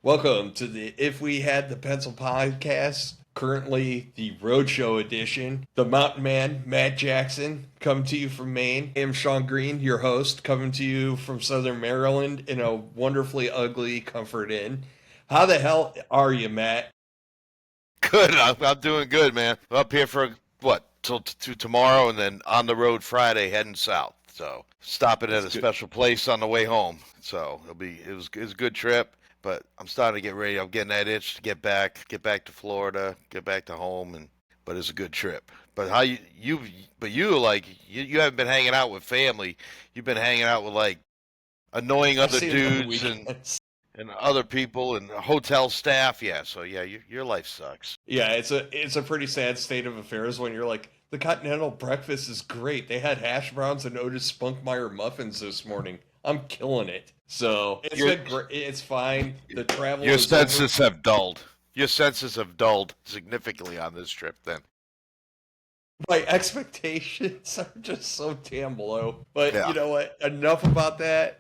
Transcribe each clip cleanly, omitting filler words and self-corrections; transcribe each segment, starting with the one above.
Welcome to the If We Had the Pencil podcast, currently the Roadshow edition. The Mountain Man, Matt Jackson, coming to you from Maine. I am Sean Green, your host, coming to you from Southern Maryland in a wonderfully ugly Comfort Inn. How the hell are you, Matt? Good. I'm doing good, man. I'm up here for what till to tomorrow, and then on the road Friday, heading south. So stopping at That's a good. special place on the way home. So it was a good trip, but I'm starting to get ready. I'm getting that itch to get back to Florida, get back to home, and but it's a good trip. But how you like you haven't been hanging out with family. You've been hanging out with like annoying I other see it on the dudes weekends. and other people and hotel staff. Yeah. So yeah, your life sucks. Yeah, it's a pretty sad state of affairs when you're like, the continental breakfast is great. They had hash browns and Otis Spunkmeyer muffins this morning. I'm killing it. So it's Your been great. It's fine. The travel your is over. senses have dulled. Your senses have dulled significantly on this trip. Then, My expectations are just so damn low. But yeah, you know what? Enough about that.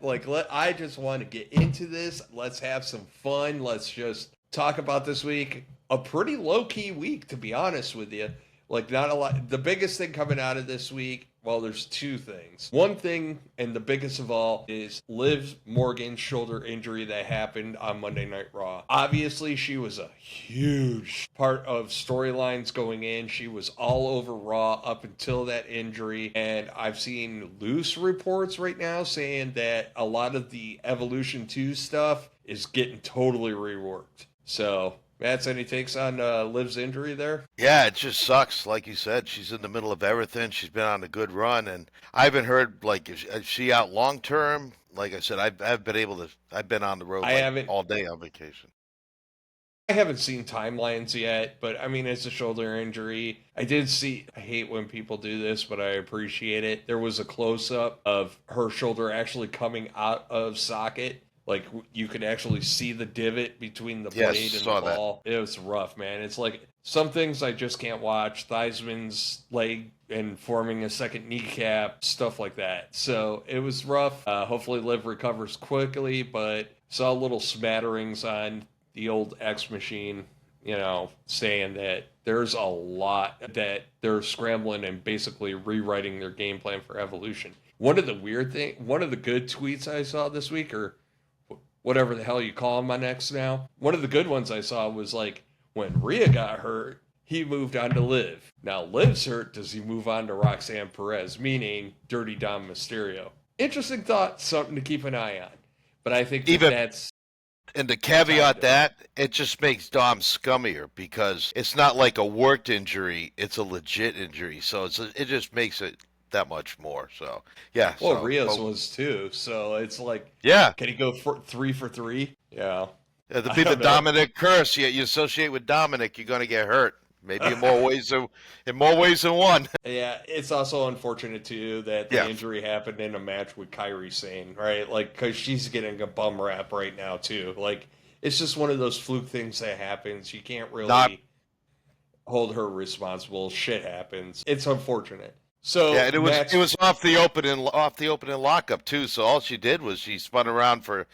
I just want to get into this. Let's have some fun. Let's just talk about this week. A pretty low key week, to be honest with you. Like, not a lot. The biggest thing coming out of this week, well, there's two things. One thing, and the biggest of all, is Liv Morgan's shoulder injury that happened on Monday Night Raw. Obviously, she was a huge part of storylines going in. She was all over Raw up until that injury. And I've seen loose reports right now saying that a lot of the Evolution 2 stuff is getting totally reworked. So, Matt's any takes on Liv's injury there? yeah, it just sucks. Like you said, she's in the middle of everything. She's been on a good run, and I haven't heard like is she out long term. Like I said, I've been able to. I've been on the road I like haven't all day on vacation. I haven't seen timelines yet, but I mean, it's a shoulder injury. I did see, I hate when people do this, but I appreciate it. There was a close up of her shoulder actually coming out of socket. Like you could actually see the divot between the Yes, blade and the saw that. ball. It was rough, man. It's like some things I just can't watch. Theismann's leg and forming a second kneecap, stuff like that. So it was rough. Hopefully, Liv recovers quickly, but saw little smatterings on the old X machine, saying that there's a lot that they're scrambling and basically rewriting their game plan for Evolution. One of the good tweets I saw this week, or whatever the hell you call them on X now, one of the good ones I saw was like, when Rhea got hurt, he moved on to Liv. Now Liv's hurt, does he move on to Roxanne Perez, meaning Dirty Dom Mysterio? Interesting thought, something to keep an eye on. But I think that Even that's and to time caveat to. that, it just makes Dom scummier because it's not like a worked injury; it's a legit injury. So it just makes it that much more. So yeah. Well, So Rios but was too. So it's like, yeah, can he go for 3 for 3? Yeah, it'll I be the don't know. Dominic curse. You associate with Dominic, you're going to get hurt. Maybe in more ways than one. Yeah, it's also unfortunate too that the Yeah. injury happened in a match with Kyrie Sane, right? Like, because she's getting a bum rap right now too. Like, it's just one of those fluke things that happens. You can't Not really hold her responsible. Shit happens. It's unfortunate. Yeah, So, and it was off the opening lockup too. So all she did was she spun around for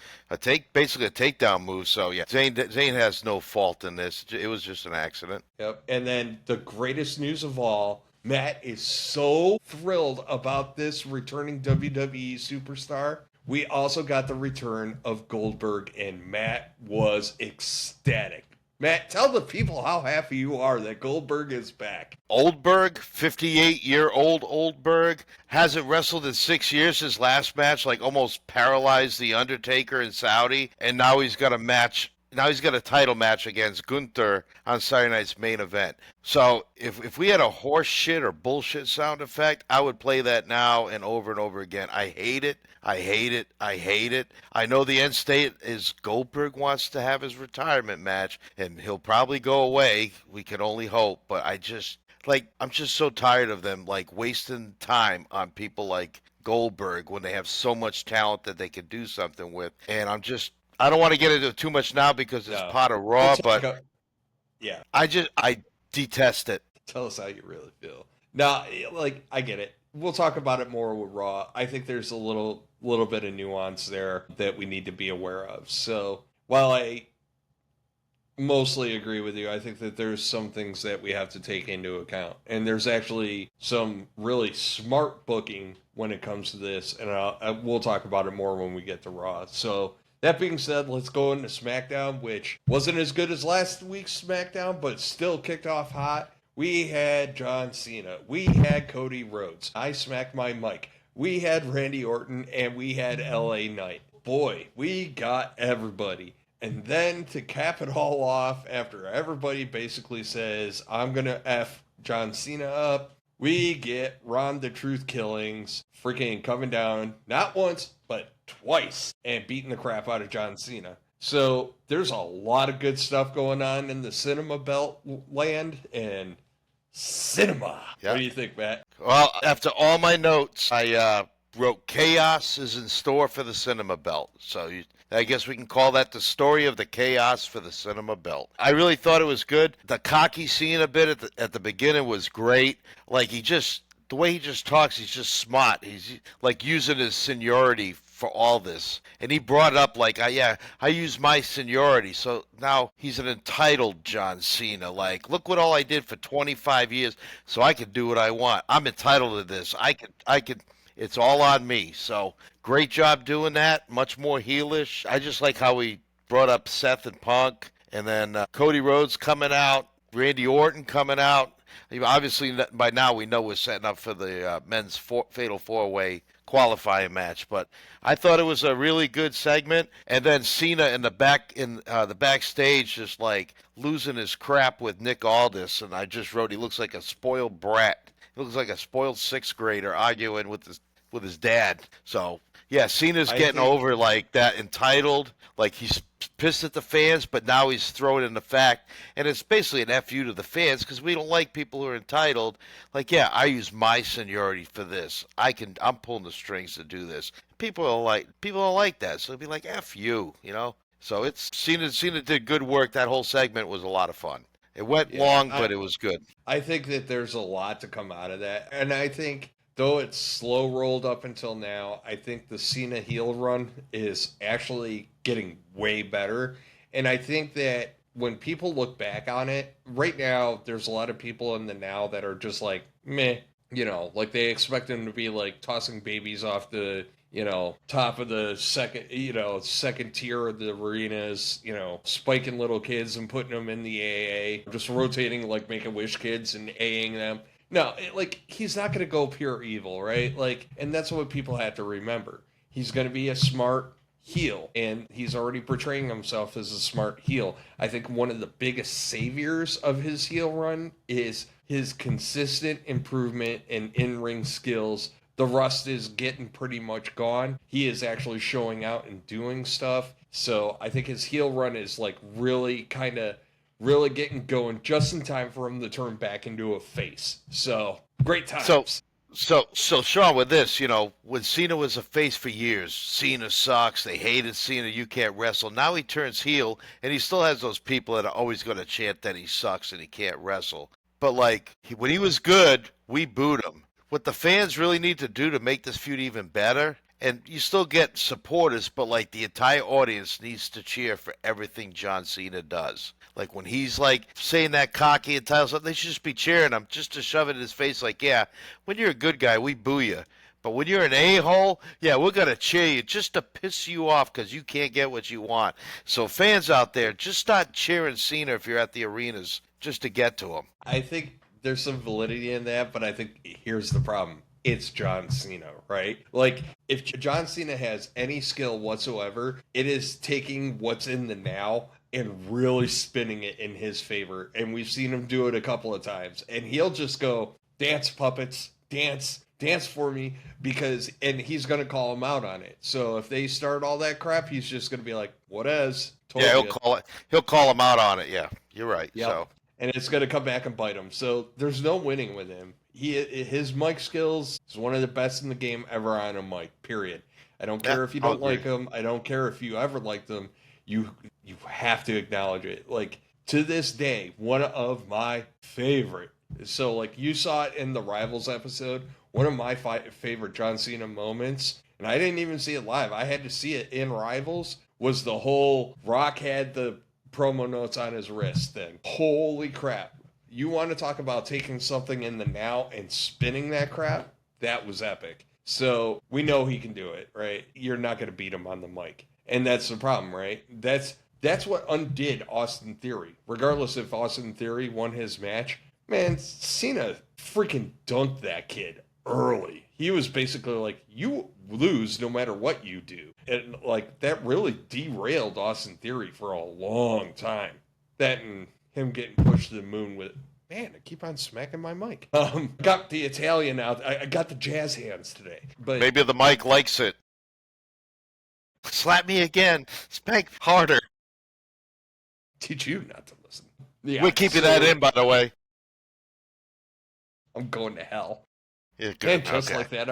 basically a takedown move. So yeah, Zane has no fault in this. It was just an accident. Yep. And then the greatest news of all, Matt is so thrilled about this returning WWE superstar. We also got the return of Goldberg, and Matt was ecstatic. Matt, tell the people how happy you are that Goldberg is back. Oldberg, 58-year-old Oldberg, hasn't wrestled in 6 years. His last match, like, almost paralyzed the Undertaker in Saudi, and now he's got a match. Now he's got a title match against Gunther on Saturday night's main event. So if we had a horse shit or bullshit sound effect, I would play that now and over again. I hate it. I hate it. I hate it. I know the end state is Goldberg wants to have his retirement match, and he'll probably go away. We can only hope, but I'm just so tired of them like wasting time on people like Goldberg when they have so much talent that they could do something with. And I don't want to get into it too much now because it's No. pot of We'll raw, talk. but Yeah. I detest it. Tell us how you really feel. Now, like, I get it. We'll talk about it more with Raw. I think there's a little bit of nuance there that we need to be aware of. So while I mostly agree with you. I think that there's some things that we have to take into account, and there's actually some really smart booking when it comes to this, and we'll talk about it more when we get to Raw. So that being said, let's go into SmackDown, which wasn't as good as last week's SmackDown, but still kicked off hot. We had John Cena, we had Cody Rhodes. I smacked my mic. We had Randy Orton, and we had LA Knight. Boy, we got everybody. And then to cap it all off, after everybody basically says, I'm going to F John Cena up, we get Ron the Truth Killings freaking coming down, not once, but twice, and beating the crap out of John Cena. So there's a lot of good stuff going on in the cinema belt land, and cinema. Yeah. What do you think, Matt? Well, after all my notes, I wrote chaos is in store for the cinema belt. So I guess we can call that the story of the chaos for the cinema belt. I really thought it was good. The cocky scene a bit at the beginning was great. Like the way he just talks, he's just smart. He's like using his seniority for all this. And he brought up like, I use my seniority. So now he's an entitled John Cena. Like, look what all I did for 25 years, so I can do what I want. I'm entitled to this. I can. It's all on me. So great job doing that. Much more heelish. I just like how he brought up Seth and Punk, and then Cody Rhodes coming out, Randy Orton coming out. Obviously, by now we know we're setting up for the men's fatal four-way qualifying match. But I thought it was a really good segment. And then Cena in the backstage, just like losing his crap with Nick Aldis, and I just wrote he looks like a spoiled brat. He looks like a spoiled sixth grader arguing with his dad. So yeah, Cena's getting over like that entitled, like he's pissed at the fans, but now he's throwing in the fact, and it's basically an FU to the fans because we don't like people who are entitled. Like, yeah, I use my seniority for this. I'm pulling the strings to do this. People don't like that, so it'd be like F you, you know. So it's Cena did good work. That whole segment was a lot of fun. It went long, but it was good. I think that there's a lot to come out of that, and I think though it's slow rolled up until now, I think the Cena heel run is actually getting way better. And I think that when people look back on it, right now, there's a lot of people in the now that are just like, meh, like they expect him to be like tossing babies off the, top of the second tier of the arenas, spiking little kids and putting them in the AA, just rotating like Make-A-Wish kids and AAing them. No, he's not going to go pure evil, right? And that's what people have to remember. He's going to be a smart heel, and he's already portraying himself as a smart heel. I think one of the biggest saviors of his heel run is his consistent improvement in in-ring skills. The rust is getting pretty much gone. He is actually showing out and doing stuff. So I think his heel run is really getting going just in time for him to turn back into a face. So great times. So Sean, with this, when Cena was a face for years, Cena sucks. They hated Cena. You can't wrestle. Now he turns heel, and he still has those people that are always going to chant that he sucks and he can't wrestle. But when he was good, we booed him. What the fans really need to do to make this feud even better, and you still get supporters, but the entire audience needs to cheer for everything John Cena does. Like when he's saying that cocky and title stuff, they should just be cheering him just to shove it in his face. Yeah, when you're a good guy, we boo you. But when you're an a-hole, yeah, we're going to cheer you just to piss you off because you can't get what you want. So fans out there, just start cheering Cena if you're at the arenas just to get to him. I think there's some validity in that, but I think here's the problem. It's John Cena, right? If John Cena has any skill whatsoever, it is taking what's in the now and really spinning it in his favor. And we've seen him do it a couple of times. And he'll just go, dance, puppets, dance for me, and he's going to call him out on it. So if they start all that crap, he's just going to be like, what is? Yeah, he'll call him out on it. Yeah, you're right. Yep. So. And it's going to come back and bite him. So there's no winning with him. His mic skills is one of the best in the game ever on a mic, period. I don't care if you don't like him. I don't care if you ever liked him. You have to acknowledge it. To this day, one of my favorite. So you saw it in the Rivals episode. One of my favorite John Cena moments, and I didn't even see it live. I had to see it in Rivals, was the whole Rock had the promo notes on his wrist thing. Holy crap. You want to talk about taking something in the now and spinning that crap? That was epic. So we know he can do it, right? You're not going to beat him on the mic. And that's the problem, right? That's what undid Austin Theory. Regardless if Austin Theory won his match, man, Cena freaking dunked that kid early. He was basically like, you lose no matter what you do. And like that really derailed Austin Theory for a long time. That and him getting pushed to the moon with, man, I keep on smacking my mic. Got the Italian out. I got the jazz hands today. But Maybe the mic likes it. Slap me again. Spank harder. teach you not to listen. Yeah, We're keeping that in, by the way. I'm going to hell. Yeah, good. And just Okay. like that,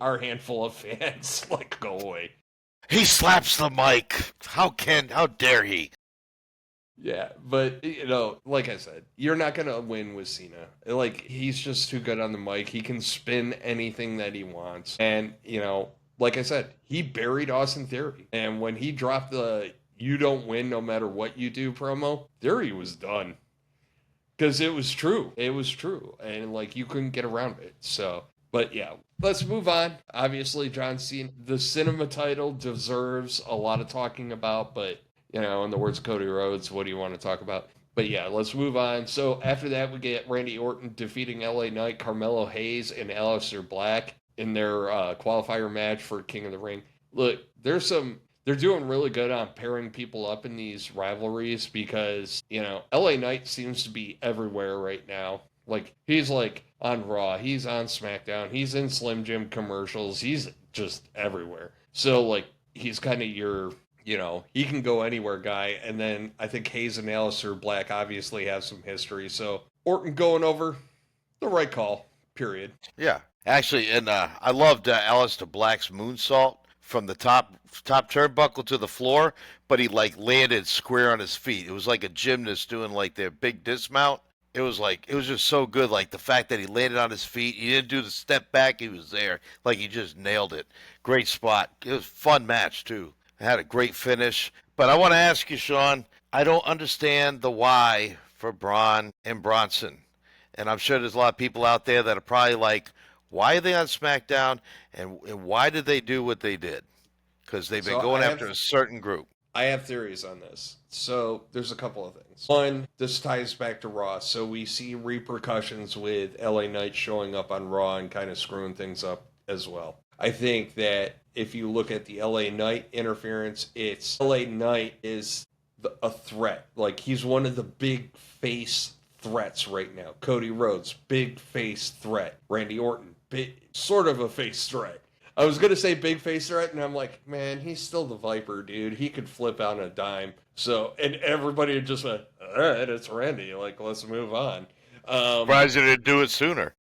our handful of fans like go away. He slaps the mic. How dare he? Yeah, but you know, like I said, you're not gonna win with Cena. Like he's just too good on the mic. He can spin anything that he wants, and you know, like I said, he buried Austin Theory. And when he dropped the "You don't win no matter what you do" promo, Theory was done because it was true. It was true, and like you couldn't get around it. So, but yeah, let's move on. Obviously, John Cena, the cinema title deserves a lot of talking about, but you know, in the words of Cody Rhodes, what do you want to talk about? But yeah, let's move on. So after that, we get Randy Orton defeating LA Knight, Carmelo Hayes, and Aleister Black in their qualifier match for King of the Ring. Look, they're doing really good on pairing people up in these rivalries because, you know, LA Knight seems to be everywhere right now. Like, he's like on Raw, he's on SmackDown, he's in Slim Jim commercials, he's just everywhere. So, like, he's kind of your, you know, he can go anywhere guy. And then I think Hayes and Aleister Black obviously have some history. So, Orton going over, the right call, period. Yeah, actually, and I loved Aleister Black's moonsault from the top turnbuckle to the floor, but he like landed square on his feet. It was like a gymnast doing like their big dismount. It was just so good. Like the fact that he landed on his feet, he didn't do the step back. He was there, like he just nailed it. Great spot. It was a fun match too. It had a great finish. But I want to ask you, Sean. I don't understand the why for Braun and Bronson. And I'm sure there's a lot of people out there that are probably like, why are they on SmackDown and why did they do what they did? Because they've been So going I after have- a certain group. I have theories on this. So there's a couple of things. One, this ties back to Raw. So we see repercussions with LA Knight showing up on Raw and kind of screwing things up as well. I think that if you look at the LA Knight interference, it's LA Knight is a threat. Like he's one of the big face threats right now. Cody Rhodes, big face threat. Randy Orton, sort of a face threat. I was going to say big face threat, and I'm like, man, he's still the Viper, dude. He could flip out on a dime. So, and everybody just went, all right, it's Randy. Like, let's move on. Surprised they didn't do it sooner.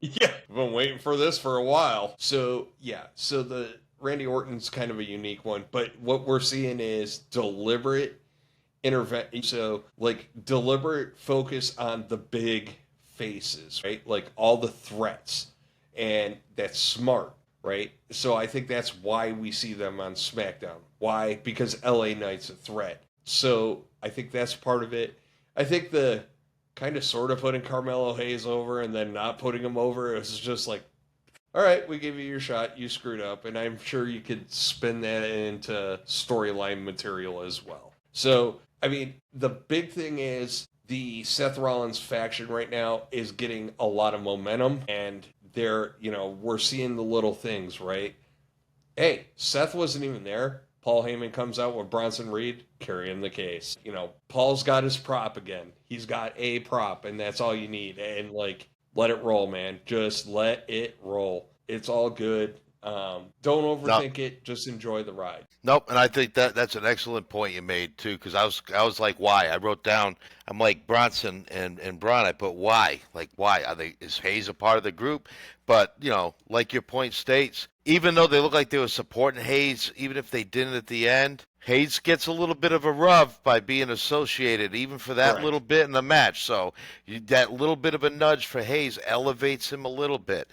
Yeah, I've been waiting for this for a while. So, yeah, so the Randy Orton's kind of a unique one, but what we're seeing is deliberate intervention. So, like, deliberate focus on the big faces, right? Like, all the threats. And that's smart. Right? So I think that's why we see them on SmackDown. Why? Because LA Knight's a threat. So I think that's part of it. I think the kind of sort of putting Carmelo Hayes over and then not putting him over, it was just like, all right, we give you your shot, you screwed up. And I'm sure you could spin that into storyline material as well. So, I mean, the big thing is the Seth Rollins faction right now is getting a lot of momentum and we're seeing the little things, right? Hey, Seth wasn't even there. Paul Heyman comes out with Bronson Reed carrying the case. You know, Paul's got his prop again. He's got a prop, and that's all you need. And, like, let it roll, man. Just let it roll. It's all good. Don't overthink it. Just enjoy the ride. Nope, and I think that's an excellent point you made too, because I was like, why? I wrote down, I'm like Bronson and Braun. I put why, like why is Hayes a part of the group? But you know, like your point states, even though they look like they were supporting Hayes, even if they didn't at the end, Hayes gets a little bit of a rub by being associated, even for that Correct. little bit in the match. So that little bit of a nudge for Hayes elevates him a little bit.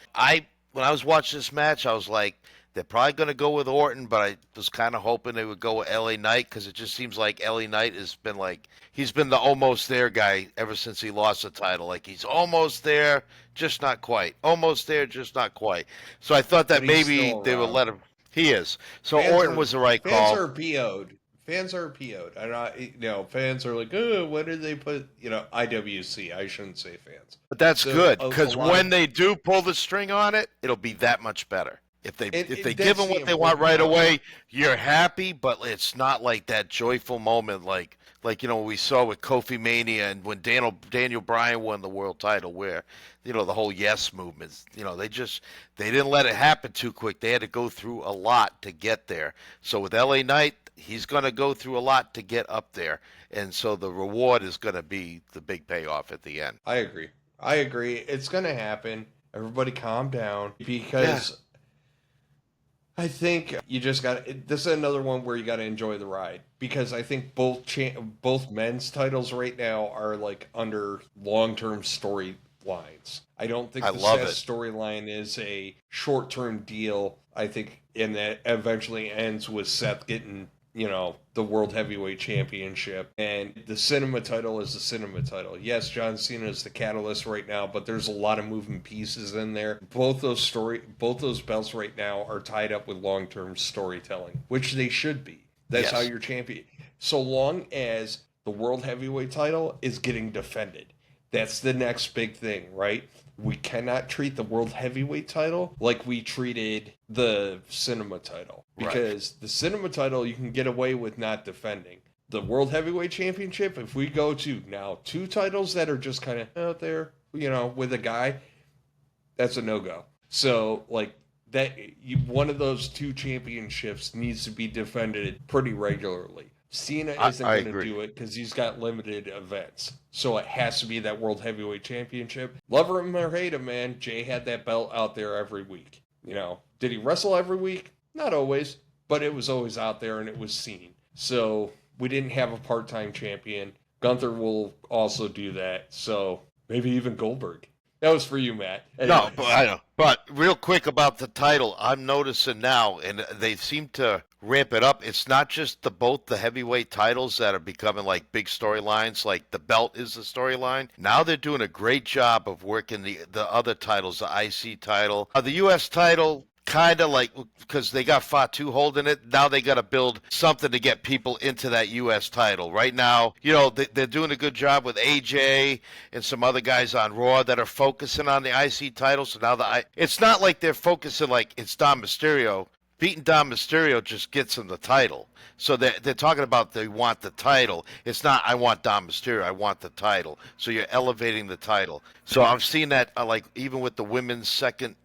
When I was watching this match, I was like, They're probably going to go with Orton, but I was kind of hoping they would go with LA Knight because it just seems like LA Knight has been like he's been the almost there guy ever since he lost the title. Like he's almost there, just not quite. Almost there, just not quite. So I thought that But he's maybe still they would around. let him. He is. So Fans Orton are was the right fans call. are PO'd. Fans are PO'd. And fans are like, oh, when did they put IWC? I shouldn't say fans. But that's So good a because lot when of they do pull the string on it, it'll be that much better. If they give that's them the what they want important right part. away, you're happy, but it's not like that joyful moment like we saw with Kofi Mania and when Daniel Bryan won the world title, where the whole yes movement. They didn't let it happen too quick. They had to go through a lot to get there. So with LA Knight, he's going to go through a lot to get up there, and so the reward is going to be the big payoff at the end. I agree. It's gonna happen. Everybody calm down Yeah. because I think you just got. This is another one where you got to enjoy the ride because I think both men's titles right now are like under long-term storylines. I don't think I the love Seth it. storyline is a short-term deal. I think, and that eventually ends with Seth getting the World Heavyweight Championship. And the cinema title is the cinema title. Yes, John Cena is the catalyst right now, but there's a lot of moving pieces in there. Both those belts right now are tied up with long-term storytelling, which they should be. That's how Yes. you're champion. So long as the World Heavyweight title is getting defended. That's the next big thing, right? We cannot treat the World Heavyweight title like we treated the Cinema title. Right. Because the Cinema title you can get away with not defending. The World Heavyweight Championship, if we go to now two titles that are just kind of out there, with a guy, that's a no-go. So, like, one of those two championships needs to be defended pretty regularly. Cena isn't I going to agree. do it because he's got limited events. So it has to be that World Heavyweight Championship. Love him or hate him, man, Jay had that belt out there every week. Did he wrestle every week? Not always, but it was always out there and it was seen. So we didn't have a part-time champion. Gunther will also do that. So maybe even Goldberg. That was for you, Matt. No, but Anyways. I know. But real quick about the title, I'm noticing now, and they seem to ramp it up. It's not just both the heavyweight titles that are becoming like big storylines, like the belt is the storyline. Now they're doing a great job of working the other titles, the IC title, the US title. Kind of like because they got Fatu holding it. Now they got to build something to get people into that U.S. title. Right now, they're doing a good job with AJ and some other guys on Raw that are focusing on the IC title. So now it's not like they're focusing like it's Dom Mysterio. Beating Dom Mysterio just gets him the title. So they're talking about they want the title. It's not I want Dom Mysterio. I want the title. So you're elevating the title. So I've seen that like even with the women's second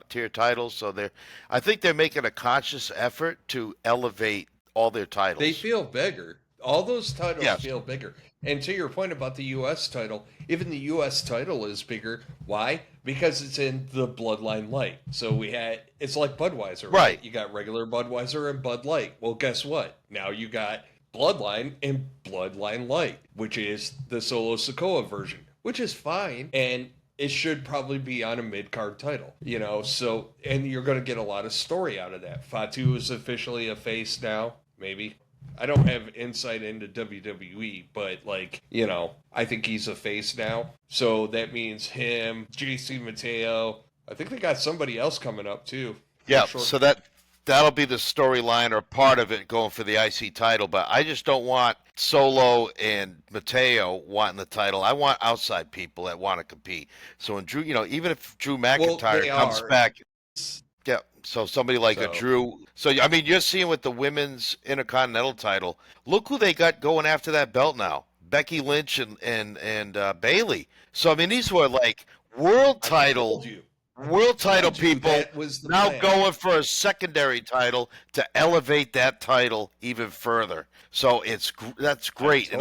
tier titles. So I think they're making a conscious effort to elevate all their titles. They feel bigger. All those titles Yes. feel bigger. And to your point about the U.S. title, even the U.S. title is bigger. Why? Because it's in the Bloodline Light. So it's like Budweiser, Right. You got regular Budweiser and Bud Light. Well, guess what? Now you got Bloodline and Bloodline Light, which is the Solo Sikoa version, which is fine. And it should probably be on a mid-card title, so, and you're going to get a lot of story out of that. Fatu is officially a face now, maybe. I don't have insight into WWE, but I think he's a face now. So that means him, JC Mateo. I think they got somebody else coming up too. Yeah. Sure. So that'll be the storyline or part of it going for the IC title. But I just don't want Solo and Mateo wanting the title. I want outside people that want to compete. So when Drew, even if Drew McIntyre comes back, yeah. So somebody like a Drew. So I mean, you're seeing with the women's Intercontinental title. Look who they got going after that belt now: Becky Lynch and Bailey. So I mean, these were like world title people that was the now plan. going for a secondary title to elevate that title even further. So that's great.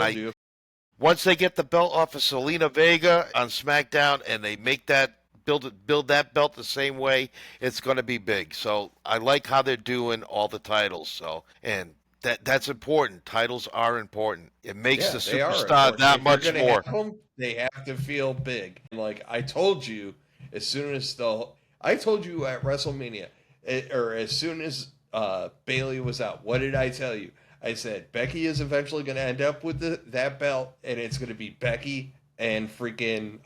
Once they get the belt off of Selena Vega on SmackDown and they make that build that belt the same way, it's going to be big. So I like how they're doing all the titles. So and that's important. Titles are important. It makes the superstar that much more. They have to feel big. Like I told you, I told you at WrestleMania, or as soon as Bailey was out, what did I tell you? I said Becky is eventually going to end up with that belt, and it's going to be Becky and freaking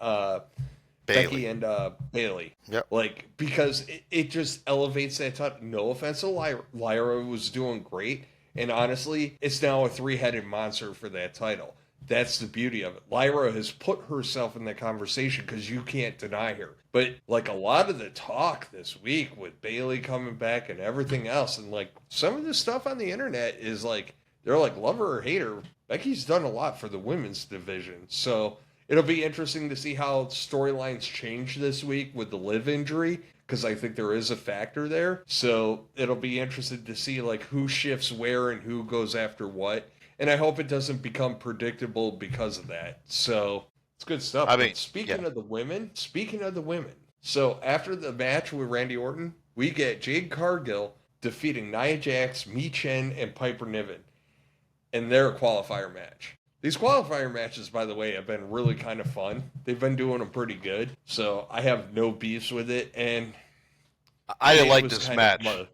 Becky Bailey. and Bailey. Yep. Like, because it just elevates that title. No offense to Lyra. Lyra was doing great. And honestly, it's now a three-headed monster for that title. That's the beauty of it. Lyra has put herself in the conversation because you can't deny her. But like a lot of the talk this week with Bailey coming back and everything else, and like some of the stuff on the internet is like, they're like, love her or hate her, Becky's done a lot for the women's division. So it'll be interesting to see how storylines change this week with the Liv injury, because I think there is a factor there. So it'll be interesting to see like who shifts where and who goes after what. And I hope it doesn't become predictable because of that. So it's good stuff. I mean, But speaking of the women, so after the match with Randy Orton, we get Jade Cargill defeating Nia Jax, Mi Chen, and Piper Niven in their qualifier match. These qualifier matches, by the way, have been really kind of fun. They've been doing them pretty good, so I have no beefs with it. And I didn't it like was this kind match. of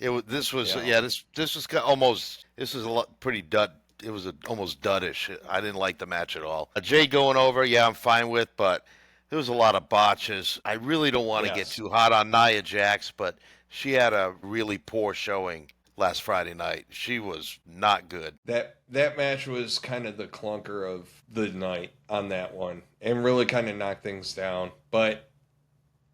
It was this was Yeah. this was almost this was a lot pretty dud. It was almost duddish. I didn't like the match at all. Jay going over, yeah, I'm fine with, but there was a lot of botches. I really don't want to get Yes. too hot on Nia Jax, but she had a really poor showing last Friday night. She was not good. That match was kind of the clunker of the night on that one, and really kind of knocked things down. But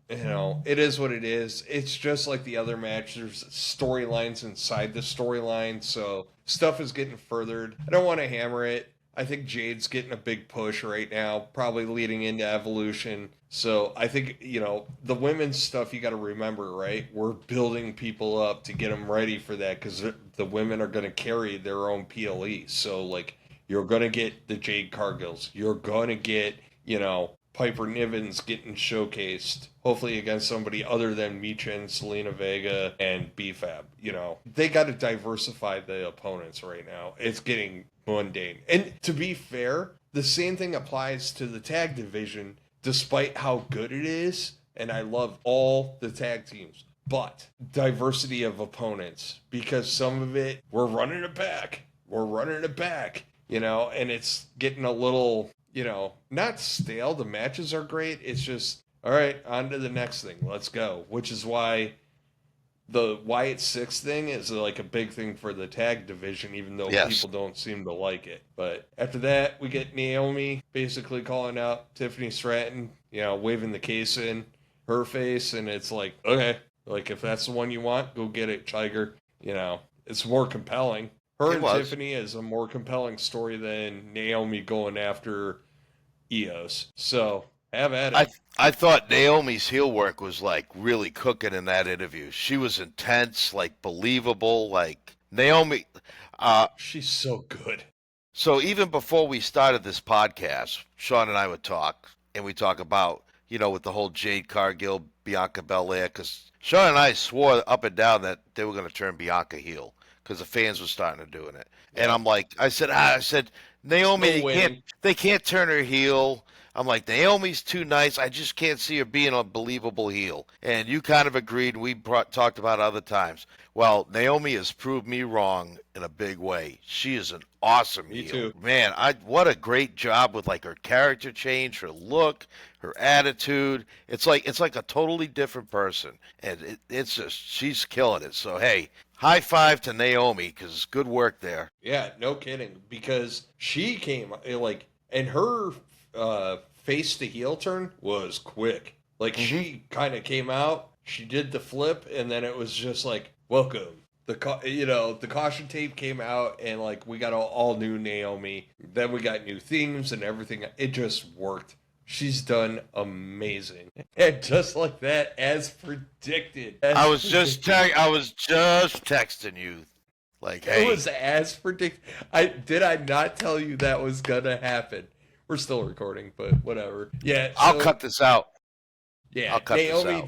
it is what it is. It's just like the other match. There's storylines inside the storyline, so stuff is getting furthered. I don't want to hammer it. I think Jade's getting a big push right now, probably leading into Evolution. So I think, the women's stuff, you got to remember, right? We're building people up to get them ready for that, because the women are going to carry their own PLE. So, like, you're going to get the Jade Cargills. You're going to get, Piper Niven's getting showcased, hopefully against somebody other than Michin, Selena Vega, and BFAB. They got to diversify the opponents right now. It's getting mundane. And to be fair, the same thing applies to the tag division, despite how good it is. And I love all the tag teams. But diversity of opponents, because some of it, we're running it back. And it's getting a little, not stale. The matches are great. It's just, all right, on to the next thing. Let's go. Which is why the Wyatt Six thing is like a big thing for the tag division, even though Yes. people don't seem to like it. But after that, we get Naomi basically calling out Tiffany Stratton, waving the case in her face. And it's like, okay, like if that's the one you want, go get it, Tiger. It's more compelling. Her It and was. Tiffany is a more compelling story than Naomi going after EOS. So have at I it. I thought Naomi's heel work was like really cooking in that interview. She was intense, like believable, like Naomi. She's so good. So even before we started this podcast, Sean and I would talk, and we talk about, with the whole Jade Cargill, Bianca Belair, because Sean and I swore up and down that they were going to turn Bianca heel because the fans were starting to doing it. And Yeah. I'm like, I said, Naomi, Still winning. they can't turn her heel. I'm like, Naomi's too nice. I just can't see her being a believable heel. And you kind of agreed. We talked about it other times. Well, Naomi has proved me wrong in a big way. She is an awesome Me heel. too. Man, what a great job with like her character change, her look, her attitude. It's like a totally different person, and it's just she's killing it. So hey, high five to Naomi because good work there. Yeah, no kidding. Because she came and her face to heel turn was quick. Like she kind of came out, she did the flip, and then it was just like, welcome. The caution tape came out, and like we got all new Naomi. Then we got new themes and everything. It just worked. She's done amazing, and just like that, as predicted. I was just texting you, like, It hey, was as predicted. Did I not tell you that was gonna happen? We're still recording, but whatever. Yeah, I'll so, cut this out. Yeah, I'll cut this Naomi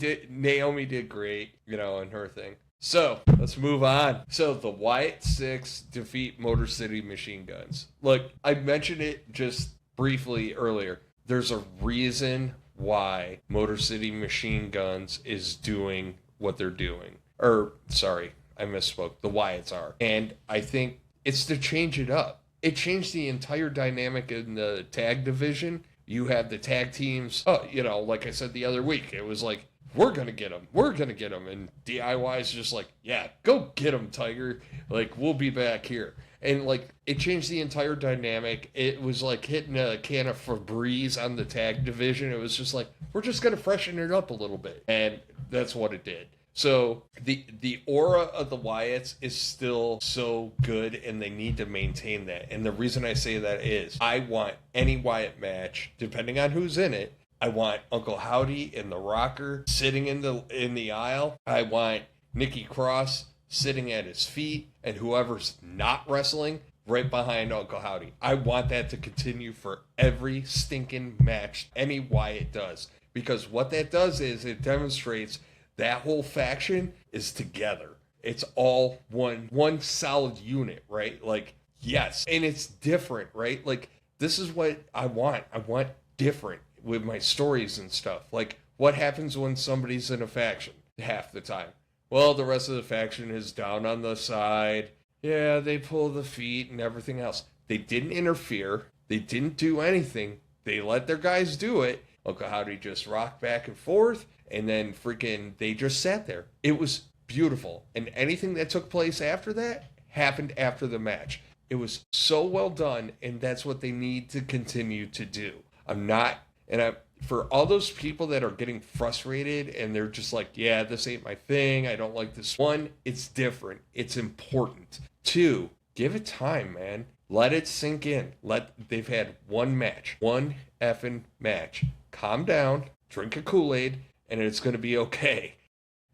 out. did great, in her thing. So let's move on. So the Wyatt Six defeat Motor City Machine Guns. Look, I mentioned it just briefly earlier. There's a reason why Motor City Machine Guns is doing what they're doing. Or, sorry, I misspoke. The Wyatts are. And I think it's to change it up. It changed the entire dynamic in the tag division. You have the tag teams, like I said the other week, it was like, we're going to get him. We're going to get him. And DIY is just like, yeah, go get him, Tiger. Like, we'll be back here. And, like, it changed the entire dynamic. It was like hitting a can of Febreze on the tag division. It was just like, we're just going to freshen it up a little bit. And that's what it did. So the aura of the Wyatts is still so good, and they need to maintain that. And the reason I say that is I want any Wyatt match, depending on who's in it. I want Uncle Howdy in the rocker sitting in the aisle. I want Nikki Cross sitting at his feet, and whoever's not wrestling right behind Uncle Howdy. I want that to continue for every stinking match any Wyatt does, because what that does is it demonstrates that whole faction is together. It's all one solid unit, right? Like, yes, and it's different, right? Like, this is what I want. I want different with my stories and stuff. Like, what happens when somebody's in a faction half the time? Well, the rest of the faction is down on the side. Yeah, they pull the feet and everything else. They didn't interfere. They didn't do anything. They let their guys do it. Uncle Howdy just rocked back and forth, and then freaking they just sat there. It was beautiful. And anything that took place after that happened after the match. It was so well done, and that's what they need to continue to do. For all those people that are getting frustrated and they're just like, yeah, this ain't my thing. I don't like this. One, it's different. It's important. Two, give it time, man. Let it sink in. They've had one match, one effing match. Calm down, drink a Kool-Aid, and it's going to be okay.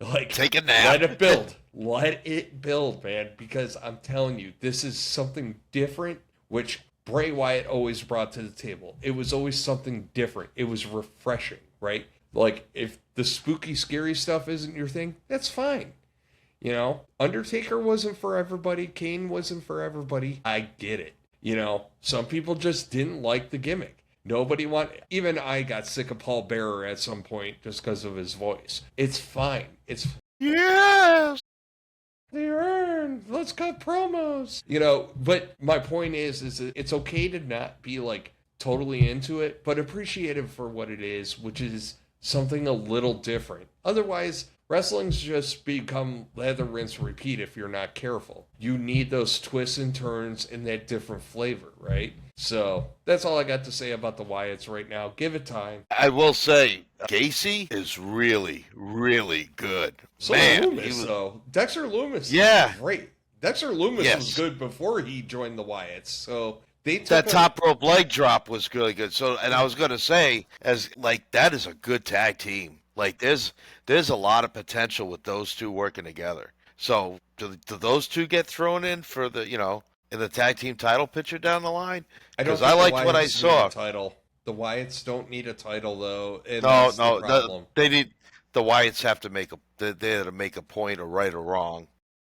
Like, take a nap. Let it build. Let it build, man, because I'm telling you, this is something different, which Bray Wyatt always brought to the table. It was always something different. It was refreshing, right? Like, if the spooky, scary stuff isn't your thing, that's fine. You know, Undertaker wasn't for everybody. Kane wasn't for everybody. I get it. You know, some people just didn't like the gimmick. Even I got sick of Paul Bearer at some point just because of his voice. It's fine. Yes! Let's cut promos. You know, but my point is that it's okay to not be like totally into it, but appreciate it for what it is, which is something a little different. Otherwise, wrestling's just become lather, rinse, repeat if you're not careful. You need those twists and turns and that different flavor, right? So that's all I got to say about the Wyatts right now. Give it time. I will say, Gacy is really, really good. So Loomis, though. Dexter Loomis is great. Dexter Loomis was good before he joined the Wyatts. So that top rope leg drop was really good. So, and I was going to say, that is a good tag team. Like, there's a lot of potential with those two working together. So, do those two get thrown in for the, in the tag team title picture down the line? Because I liked what I saw. Title. The Wyatts don't need a title, though. And no, the Wyatts have to make a point or right or wrong.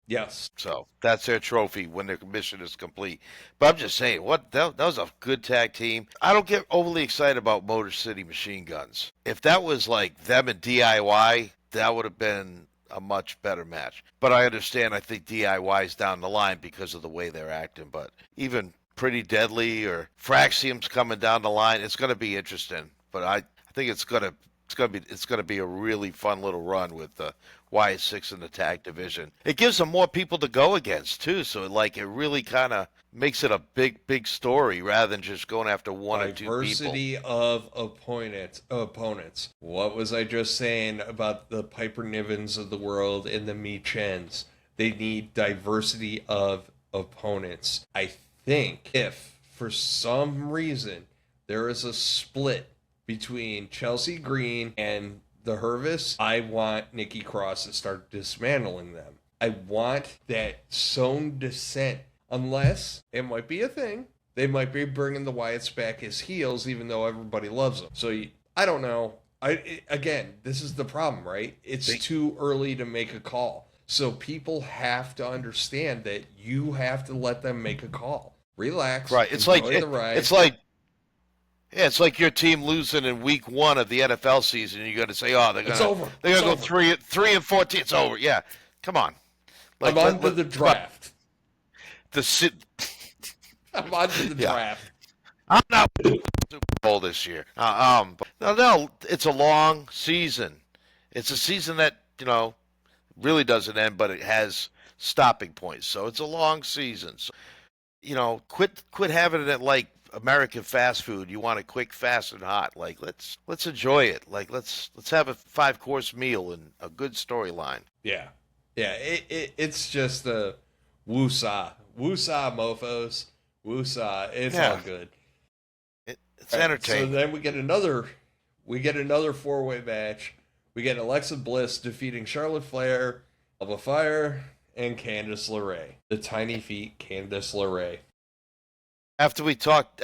Yes. So that's their trophy when their mission is complete. But I'm just saying, that was a good tag team. I don't get overly excited about Motor City Machine Guns. If that was like them and DIY, that would have been a much better match. But I understand, I think DIY's down the line because of the way they're acting. But even Pretty Deadly or Fraxium's coming down the line, it's going to be interesting. But I think it's going to be a really fun little run with the Wyatt Six in the tag division. It gives them more people to go against too, so it really kind of makes it a big story rather than just going after one or two people. Diversity of opponents. What was I just saying about the Piper Nivens of the world and the Mi Chens? They need diversity of opponents. I think if for some reason there is a split between Chelsea Green and the Hervis, I want Nikki Cross to start dismantling them. I want that sown descent, unless it might be a thing. They might be bringing the Wyatts back as heels, even though everybody loves them. So I don't know. Again, this is the problem, right? It's too early to make a call. So people have to understand that you have to let them make a call. Relax. Right. It's like Yeah, it's like your team losing in week 1 of the NFL season. And you got to say, "Oh, It's over. they're It's gonna go over. 3-14. It's over." Yeah, come on. I'm Like on to the come on. draft. The sit. I'm on to the Yeah, draft. I'm not winning the Super Bowl this year. No, it's a long season. It's a season that really doesn't end, but it has stopping points. So it's a long season. So, quit having it at like American fast food. You want it quick, fast, and hot. Like let's enjoy it. Like let's have a 5-course meal and a good storyline. Yeah. Yeah. It's just the woosah. Woosah, mofos. Woosah. It's all Yeah, good. it's All right, so entertaining. then we get another 4-way match. We get Alexa Bliss defeating Charlotte Flair, Alba Fire, and Candice LeRae. The tiny feet Candice LeRae. After we talk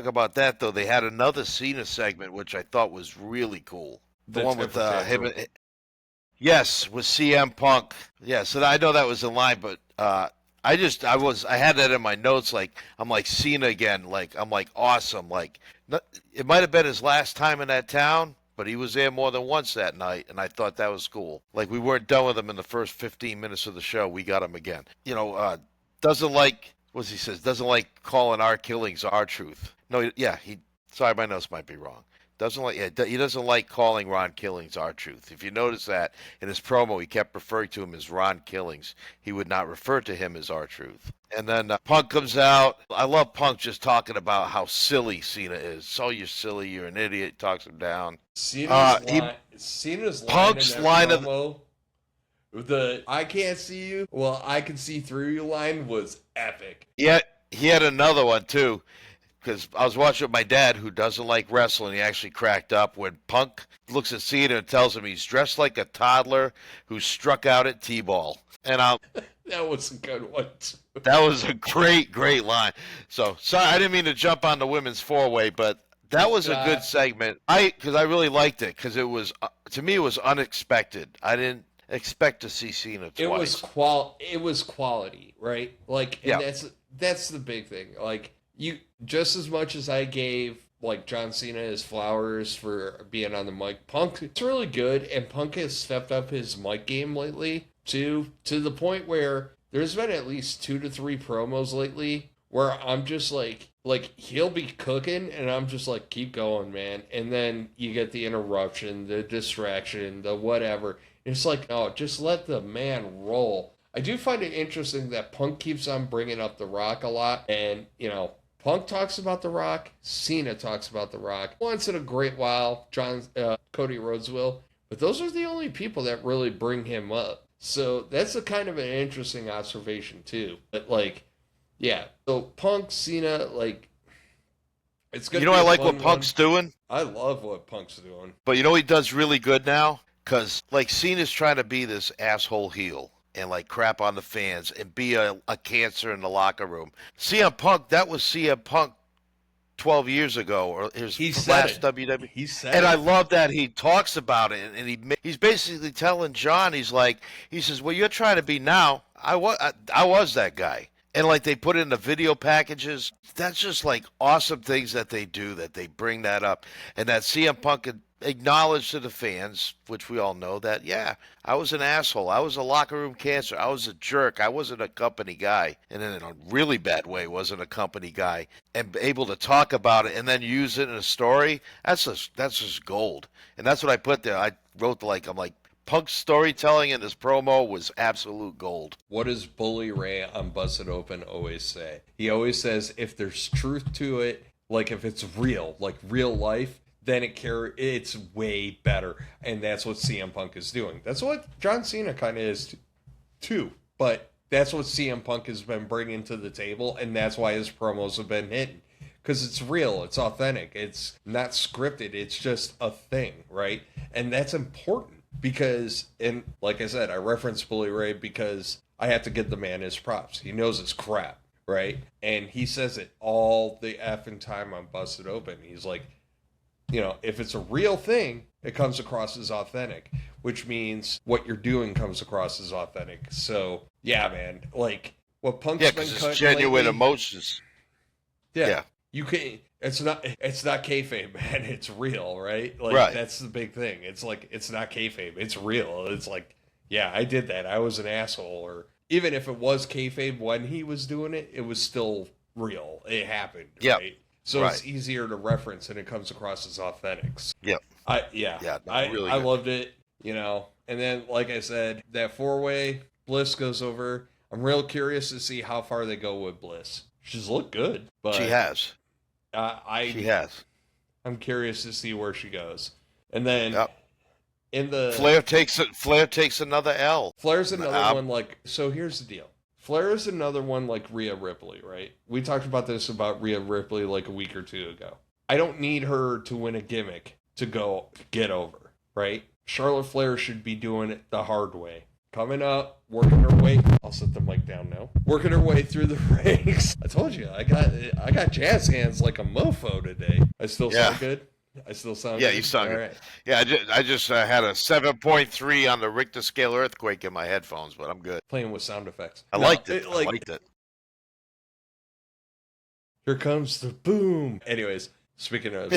about that though, they had another Cena segment which I thought was really cool. The The one with temper him. tantrum. Yes, with CM Punk. Yeah, so I know that was in line, but I had that in my notes. Like I'm like Cena again. Like I'm like awesome. Like it might have been his last time in that town, but he was there more than once that night, and I thought that was cool. Like we weren't done with him in the first 15 minutes of the show. We got him again. Doesn't like what he says. Doesn't like calling our killings our truth. No, he. Sorry, my notes might be wrong. He doesn't like calling Ron Killings our truth. If you notice that in his promo, he kept referring to him as Ron Killings. He would not refer to him as our truth. And then Punk comes out. I love Punk just talking about how silly Cena is. So you're silly. You're an idiot. Talks him down. Cena's line in Punk's that line of promo, the "I can't see you, well I can see through you" line was epic. he had another one too. Because I was watching with my dad, who doesn't like wrestling. He actually cracked up when Punk looks at Cena and tells him he's dressed like a toddler who struck out at T-ball. And That was a good one too. that was a great, great line. So sorry, I didn't mean to jump on the women's 4-way, but that was a good segment. Because I really liked it because it was to me it was unexpected. I didn't expect to see Cena twice. It was quality, right? Like, and Yeah, that's the big thing. Like, you, just as much as I gave like John Cena his flowers for being on the mic, Punk, it's really good, and Punk has stepped up his mic game lately to the point where there's been at least 2 to 3 promos lately where I'm just like he'll be cooking and I'm just like, keep going, man. And then you get the interruption, the distraction, the whatever. It's like, no, just let the man roll. I do find it interesting that Punk keeps on bringing up The Rock a lot, and Punk talks about The Rock, Cena talks about The Rock once in a great while. Cody Rhodes will, but those are the only people that really bring him up. So that's a kind of an interesting observation too. But like, yeah. So Punk, Cena, like, it's gonna be I a like fun what Punk's one. doing. I love what Punk's doing. But he does really good now? Because, like, Cena's trying to be this asshole heel and, like, crap on the fans and be a cancer in the locker room. CM Punk, that was CM Punk 12 years ago, or his He said last it. WWE. He said And I it. love that he talks about it. And he's basically telling John, he says, well, you're trying to be now. I was that guy. And like they put in the video packages, that's just like awesome things that they do, that they bring that up. And that CM Punk acknowledged to the fans, which we all know, that, yeah, I was an asshole. I was a locker room cancer. I was a jerk. I wasn't a company guy. And in a really bad way, wasn't a company guy. And able to talk about it and then use it in a story, that's just gold. And that's what I put there. I wrote I'm like, Punk's storytelling in his promo was absolute gold. What does Bully Ray on Busted Open always say? He always says, if there's truth to it, like if it's real, like real life, then it's way better. And that's what CM Punk is doing. That's what John Cena kind of is too. But that's what CM Punk has been bringing to the table, and that's why his promos have been hitting. Because it's real, it's authentic, it's not scripted, it's just a thing, right? And that's important. Because, and like I said, I referenced Bully Ray because I have to give the man his props. He knows his crap, right? And he says it all the effing time on Busted Open. He's like, if it's a real thing, it comes across as authentic, which means what you're doing comes across as authentic. So, yeah, man, like what Punk's been because cutting it's genuine lately, emotions. yeah. Yeah. You can. It's not. It's not kayfabe, man. It's real, right? Like Right. that's the big thing. It's like it's not kayfabe. It's real. It's like, yeah, I did that. I was an asshole. Or even if it was kayfabe when he was doing it, it was still real. It happened, Yep. right? So Right. it's easier to reference, and it comes across as authentic. Yep. Yeah, Yeah, no, I really I good. loved it. And then like I said, that 4-way Bliss goes over. I'm real curious to see how far they go with Bliss. She's looked good, but She has. I She has. I'm curious to see where she goes. And then Yep. in the Flair takes it. Flair takes another L. Flair's another Um, one like so here's the deal. Flair is another one like Rhea Ripley, right? We talked about this about Rhea Ripley like a week or two ago. I don't need her to win a gimmick to go get over, right? Charlotte Flair should be doing it the hard way. Coming up, working her way. I'll set the mic down now. Working her way through the ranks. I told you, I got jazz hands like a mofo today. I still sound good. I still sound Yeah, good? you sound All good. right. Yeah, I just had a 7.3 on the Richter scale earthquake in my headphones, but I'm good. Playing with sound effects. I No, liked it. I liked it. Here comes the boom. Anyways, speaking of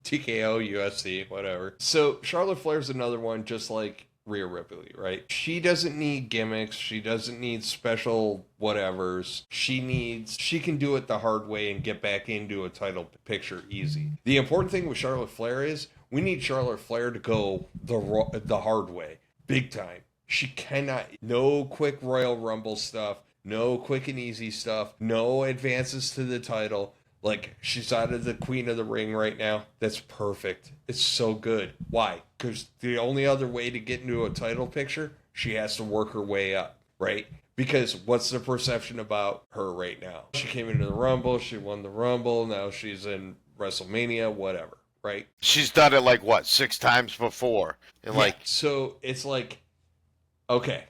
TKO, UFC, whatever. So Charlotte Flair's another one just like Rhea Ripley, right? She doesn't need gimmicks. She doesn't need special whatevers. She can do it the hard way and get back into a title picture easy. The important thing with Charlotte Flair is we need Charlotte Flair to go the hard way, big time. She cannot, no quick Royal Rumble stuff, no quick and easy stuff, no advances to the title. Like, she's out of the Queen of the Ring right now. That's perfect. It's so good. Why? Because the only other way to get into a title picture, she has to work her way up, right? Because what's the perception about her right now? She came into the Rumble, she won the Rumble, now she's in WrestleMania, whatever, right? She's done it like what 6 times before, and like so it's like, okay,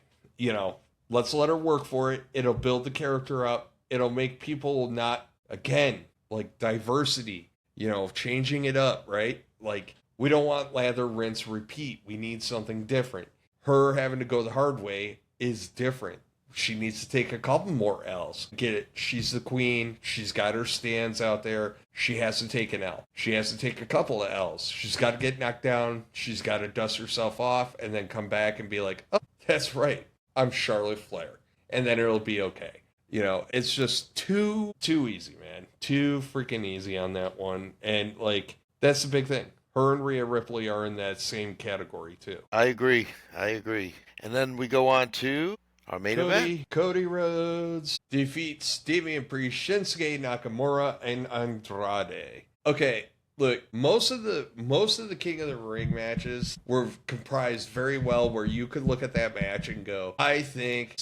let's let her work for it. It'll build the character up. It'll make people not, again, like diversity, changing it up, right? Like, we don't want lather, rinse, repeat. We need something different. Her having to go the hard way is different. She needs to take a couple more L's. Get it? She's the queen. She's got her stands out there. She has to take an L. She has to take a couple of L's. She's got to get knocked down. She's got to dust herself off and then come back and be like, oh, that's right. I'm Charlotte Flair. And then it'll be okay. It's just too easy, man. Too freaking easy on that one. And, like, that's the big thing. Her and Rhea Ripley are in that same category, too. I agree. And then we go on to our main event. Cody Rhodes defeats Damian Priest, Shinsuke Nakamura, and Andrade. Okay, look, most of the King of the Ring matches were comprised very well where you could look at that match and go, I think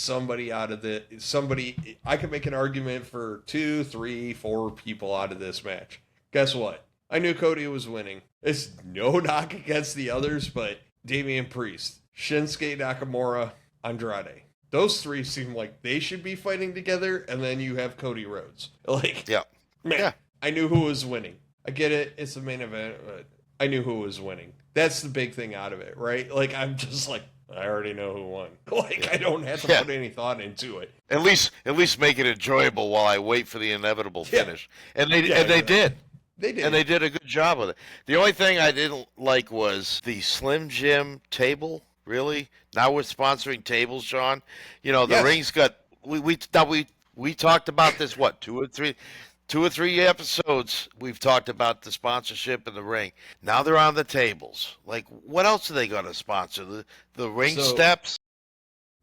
I could make an argument for 2, 3, 4 people out of this match. Guess what? I knew Cody was winning. It's no knock against the others, but Damian Priest, Shinsuke Nakamura, Andrade. Those 3 seem like they should be fighting together, and then you have Cody Rhodes. Like, Yeah. man, Yeah. I knew who was winning. I get it. It's the main event, but I knew who was winning. That's the big thing out of it, right? Like, I'm just like, I already know who won. Like, I don't have to put any thought into it. At least make it enjoyable while I wait for the inevitable finish. And they did. They did. And they did a good job with it. The only thing I didn't like was the Slim Jim table. Really? Now we're sponsoring tables, Sean. The ring's got we talked about this 2 or 3 episodes. We've talked about the sponsorship in the ring. Now they're on the tables. Like, what else are they going to sponsor? The ring steps?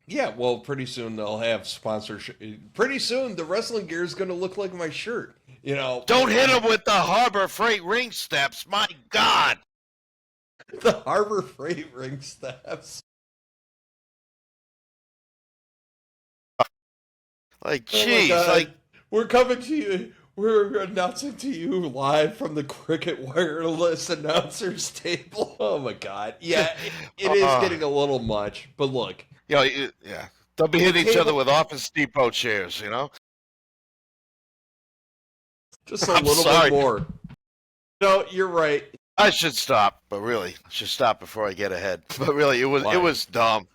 Yeah, well, pretty soon they'll have sponsorship. Pretty soon the wrestling gear is going to look like my shirt. Don't hit them with the Harbor Freight ring steps. My God. The Harbor Freight ring steps. Like, jeez. We're coming to you. We're announcing to you live from the Cricket Wireless announcers table. Oh my God! Yeah, it is getting a little much. But look, yeah, they'll be hitting each other with Office Depot chairs. Just a little bit more. No, you're right. I should stop, but really, I should stop before I get ahead. But really, it was dumb.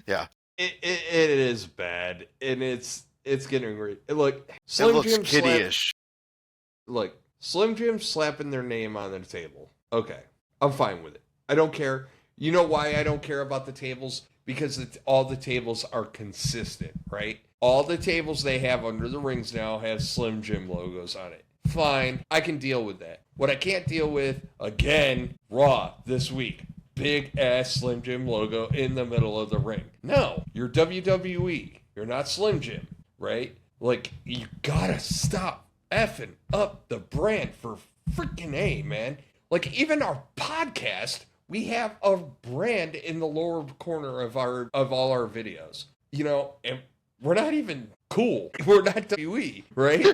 Yeah, it is bad, and it's it's getting look. It Slim looks Jim kiddyish. Look, Slim Jim slapping their name on the table. Okay, I'm fine with it. I don't care. You know why I don't care about the tables? Because all the tables are consistent, right? All the tables they have under the rings now have Slim Jim logos on it. Fine, I can deal with that. What I can't deal with, again, Raw this week. Big ass Slim Jim logo in the middle of the ring. No, you're WWE. You're not Slim Jim, right? Like, you gotta stop effing up the brand for freaking A, man. Like, even our podcast, we have a brand in the lower corner of all our videos. You know, and we're not even cool. We're not WWE, right?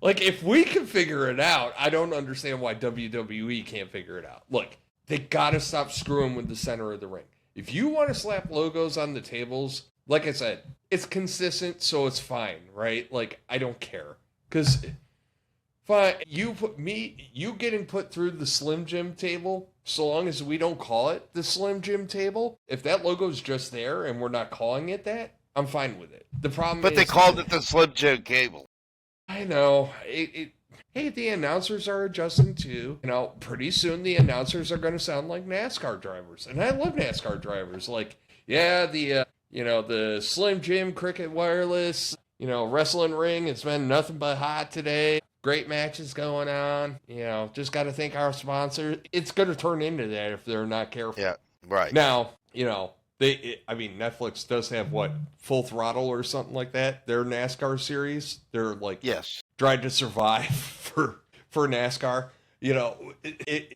like if we can figure it out, I don't understand why WWE can't figure it out. Look, they gotta stop screwing with the center of the ring. If you want to slap logos on the tables, like I said, it's consistent, so it's fine, right? Like, I don't care. Because, fine, you getting put through the Slim Jim table, so long as we don't call it the Slim Jim table, if that logo's just there and we're not calling it that, I'm fine with it. The problem But is... they called it the Slim Jim cable. I know. Hey, the announcers are adjusting too. You know, pretty soon the announcers are going to sound like NASCAR drivers. And I love NASCAR drivers. Like, yeah, the Slim Jim Cricket Wireless, wrestling ring, it's been nothing but hot today. Great matches going on. Just got to thank our sponsor. It's going to turn into that if they're not careful. Yeah, right. Now, Netflix does have Full Throttle or something like that. Their NASCAR series. They're like, yes, Drive to Survive for NASCAR.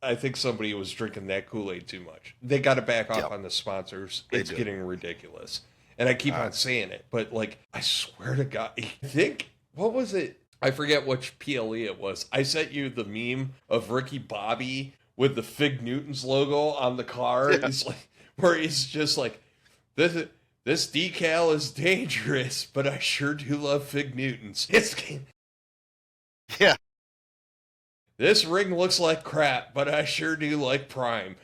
I think somebody was drinking that Kool-Aid too much. They got to back off on the sponsors. It's getting ridiculous. And I keep on saying it, but I swear to God, I think, what was it? I forget which PLE it was. I sent you the meme of Ricky Bobby with the Fig Newtons logo on the car. Yeah. He's just like, this decal is dangerous, but I sure do love Fig Newtons. Yeah. This ring looks like crap, but I sure do like Prime.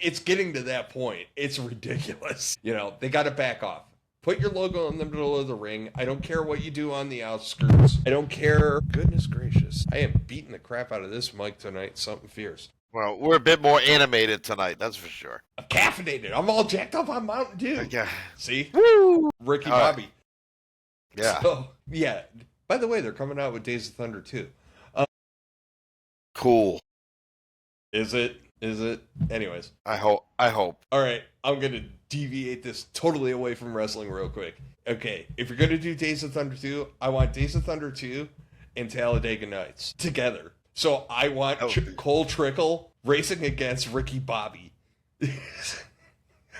It's getting to that point. It's ridiculous. They got to back off. Put your logo in the middle of the ring. I don't care what you do on the outskirts. I don't care. Goodness gracious. I am beating the crap out of this mic tonight. Something fierce. Well, we're a bit more animated tonight, that's for sure. I'm caffeinated. I'm all jacked up on Mountain Dew. Okay. See? Woo! Ricky Bobby. Yeah. So, yeah. By the way, they're coming out with Days of Thunder 2. Cool. Is it? Anyways. I hope. All right. I'm going to deviate this totally away from wrestling real quick. Okay. If you're going to do Days of Thunder 2, I want Days of Thunder 2 and Talladega Nights together. So I want Cole Trickle racing against Ricky Bobby.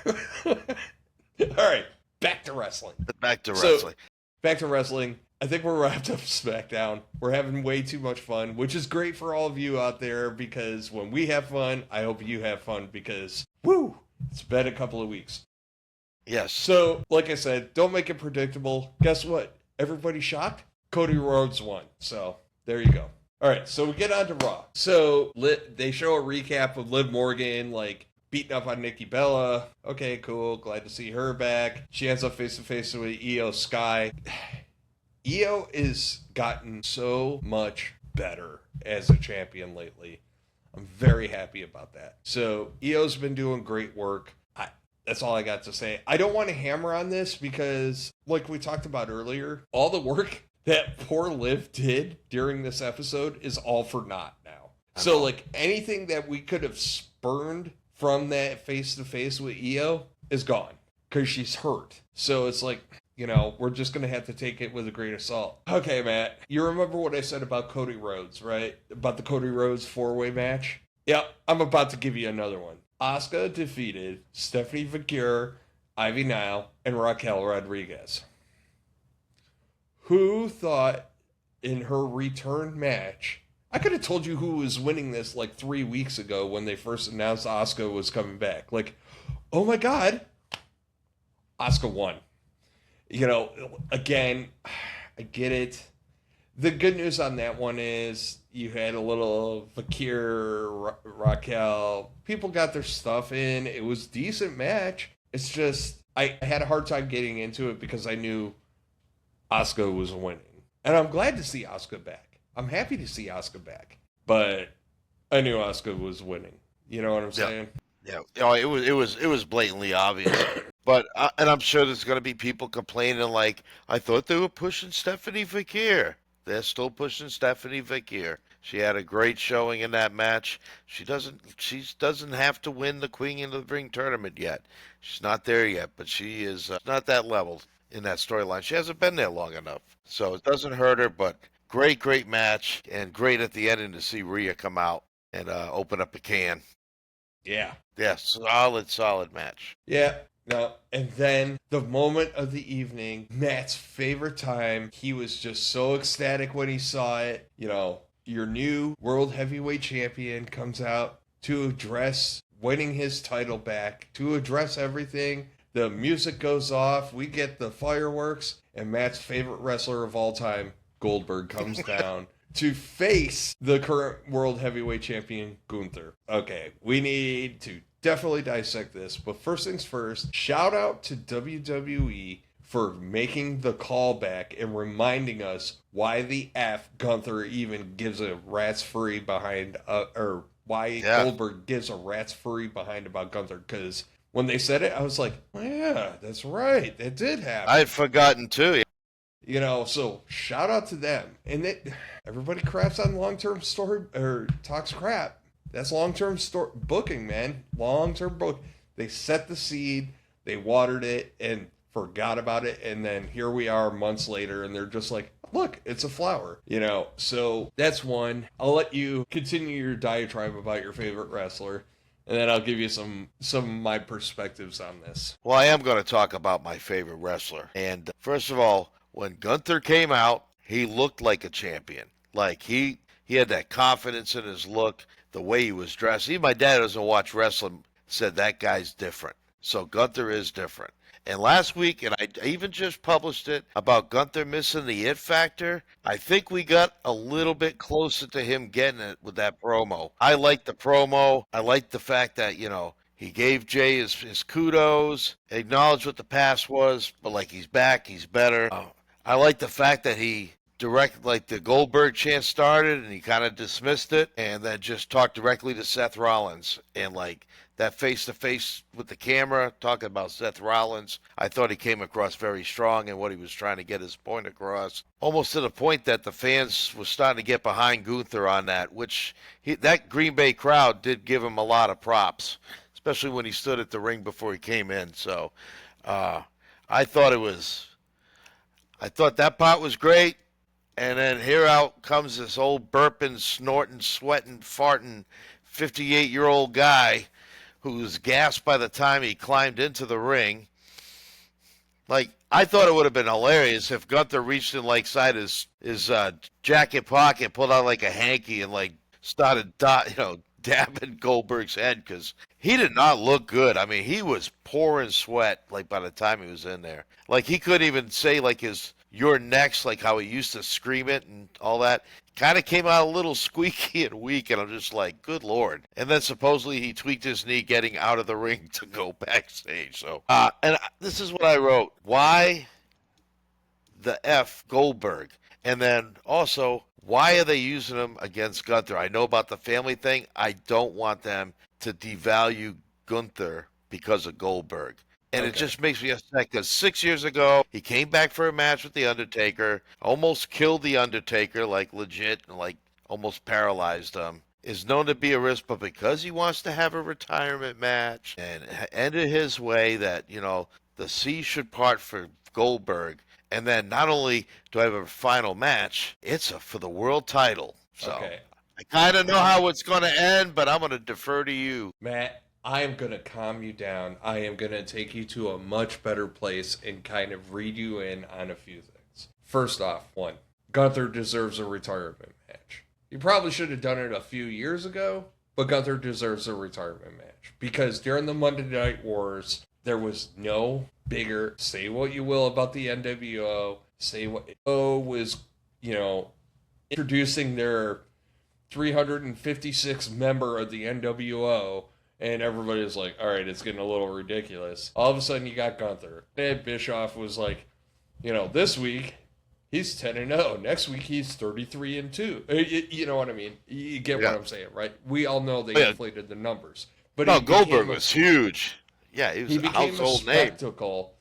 All right. Back to wrestling. Back to wrestling. I think we're wrapped up SmackDown. We're having way too much fun, which is great for all of you out there because when we have fun, I hope you have fun because, it's been a couple of weeks. Yes. So, like I said, don't make it predictable. Guess what? Everybody shocked? Cody Rhodes won. So, there you go. All right, so we get on to Raw. So, they show a recap of Liv Morgan, beating up on Nikki Bella. Okay, cool. Glad to see her back. She ends up face-to-face with Io Sky. Io has gotten so much better as a champion lately. I'm very happy about that. So, Io's been doing great work. That's all I got to say. I don't want to hammer on this because, like we talked about earlier, all the work that poor Liv did during this episode is all for naught now. So, anything that we could have spurned from that face-to-face with Io is gone because she's hurt. So, it's we're just going to have to take it with a grain of salt. Okay, Matt, you remember what I said about Cody Rhodes, right? About the Cody Rhodes 4-way match? Yeah, I'm about to give you another one. Asuka defeated Stephanie McGuire, Ivy Nile, and Raquel Rodriguez. Who thought in her return match... I could have told you who was winning this 3 weeks ago when they first announced Asuka was coming back. Oh my God, Asuka won. Again, I get it. The good news on that one is you had a little Vakir, Raquel. People got their stuff in. It was a decent match. It's just, I had a hard time getting into it because I knew Asuka was winning. And I'm glad to see Asuka back. I'm happy to see Asuka back. But I knew Asuka was winning. You know what I'm saying? Yeah, it was blatantly obvious. But and I'm sure there's going to be people complaining like, I thought they were pushing Stephanie Fakir. They're still pushing Stephanie Fakir. She had a great showing in that match. She doesn't have to win the Queen of the Ring tournament yet. She's not there yet, but she is not that level in that storyline. She hasn't been there long enough, so it doesn't hurt her. But great match, and great at the ending to see Rhea come out and open up a can. Yeah. Yeah, solid match. Yeah. No. And then the moment of the evening, Matt's favorite time. He was just so ecstatic when he saw it. You know, your new World Heavyweight Champion comes out to address winning his title back, to address everything. The music goes off. We get the fireworks. And Matt's favorite wrestler of all time, Goldberg, comes down to face the current World Heavyweight Champion, Gunther. Okay, we need to definitely dissect this, but first things first, shout out to WWE for making the callback and reminding us why the F Gunther even gives a rat's free behind, or why Goldberg gives a rat's free behind about Gunther, because when they said it, I was like, oh, yeah, that's right, that did happen. I had forgotten too. You know, so shout out to them. And everybody craps on long-term story, or talks crap. That's long-term booking, man. Long-term book. They set the seed, they watered it, and forgot about it. And then here we are months later, and they're just like, look, it's a flower. You know, so that's one. I'll let you continue your diatribe about your favorite wrestler, and then I'll give you some of my perspectives on this. Well, I am going to talk about my favorite wrestler. And first of all, when Gunther came out, he looked like a champion. Like he had that confidence in his look, the way he was dressed. Even my dad doesn't watch wrestling, said that guy's different. So Gunther is different. And last week, and I even just published it about Gunther missing the it factor, I think we got a little bit closer to him getting it with that promo. I liked the promo. I liked the fact that, he gave Jay his kudos, acknowledged what the past was, but like he's back, he's better. I like the fact that he like the Goldberg chant started and he kind of dismissed it and then just talked directly to Seth Rollins. And like that face-to-face with the camera, talking about Seth Rollins, I thought he came across very strong in what he was trying to get his point across. Almost to the point that the fans were starting to get behind Gunther on that, which that Green Bay crowd did give him a lot of props, especially when he stood at the ring before he came in. So I thought that part was great. And then here out comes this old burping, snorting, sweating, farting 58-year-old guy who was gassed by the time he climbed into the ring. Like, I thought it would have been hilarious if Gunther reached in like side his jacket pocket, pulled out like a hanky, and like started dabbing Goldberg's head, because he did not look good. I mean, he was pouring sweat like by the time he was in there. Like he couldn't even say like "you're next," like how he used to scream it and all that. Kind of came out a little squeaky and weak, and I'm just like, good Lord. And then supposedly he tweaked his knee getting out of the ring to go backstage. So, this is what I wrote. Why the F Goldberg? And then also, why are they using him against Gunther? I know about the family thing. I don't want them to devalue Gunther because of Goldberg. And It just makes me upset because 6 years ago, he came back for a match with The Undertaker, almost killed The Undertaker, like legit, and like almost paralyzed him. Is known to be a risk, but because he wants to have a retirement match and ended his way that, the sea should part for Goldberg. And then not only do I have a final match, it's for the world title. So I kind of know how it's going to end, but I'm going to defer to you. Matt, I am going to calm you down. I am going to take you to a much better place and kind of read you in on a few things. First off, one, Gunther deserves a retirement match. He probably should have done it a few years ago, but Gunther deserves a retirement match. Because during the Monday Night Wars, there was no bigger, say what you will about the NWO, say what was, introducing their 356th member of the NWO, and everybody was like, all right, it's getting a little ridiculous. All of a sudden, you got Gunther. Ed Bischoff was like, this week, He's 10-0. Next week he's 33-2. You know what I mean? You get what I'm saying, right? We all know they inflated the numbers, but no, Goldberg was huge. Yeah, he was a household name. Spectacle,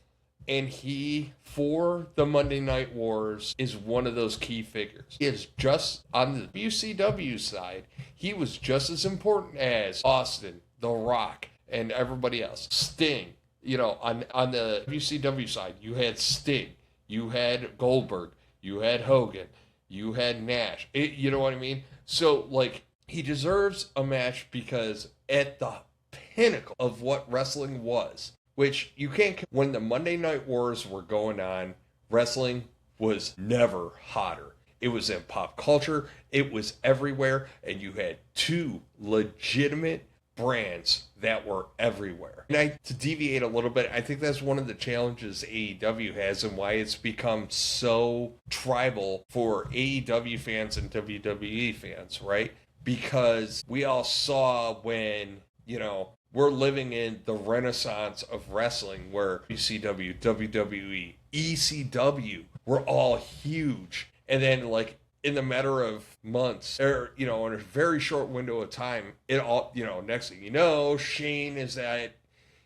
and he, for the Monday Night Wars, is one of those key figures. He is just on the WCW side. He was just as important as Austin, The Rock, and everybody else. Sting. You know, on the WCW side, you had Sting, you had Goldberg, you had Hogan, you had Nash. You know what I mean? So, like, he deserves a match because at the pinnacle of what wrestling was, which you can't, when the Monday Night Wars were going on, wrestling was never hotter. It was in pop culture, it was everywhere, and you had two legitimate brands that were everywhere. And to deviate a little bit, I think that's one of the challenges AEW has and why it's become so tribal for AEW fans and WWE fans, right? Because we all saw when, you know, we're living in the renaissance of wrestling where WCW, WWE, ECW were all huge. And then, like, in the matter of months, or, you know, in a very short window of time, it all, you know, next thing you know, Shane is at,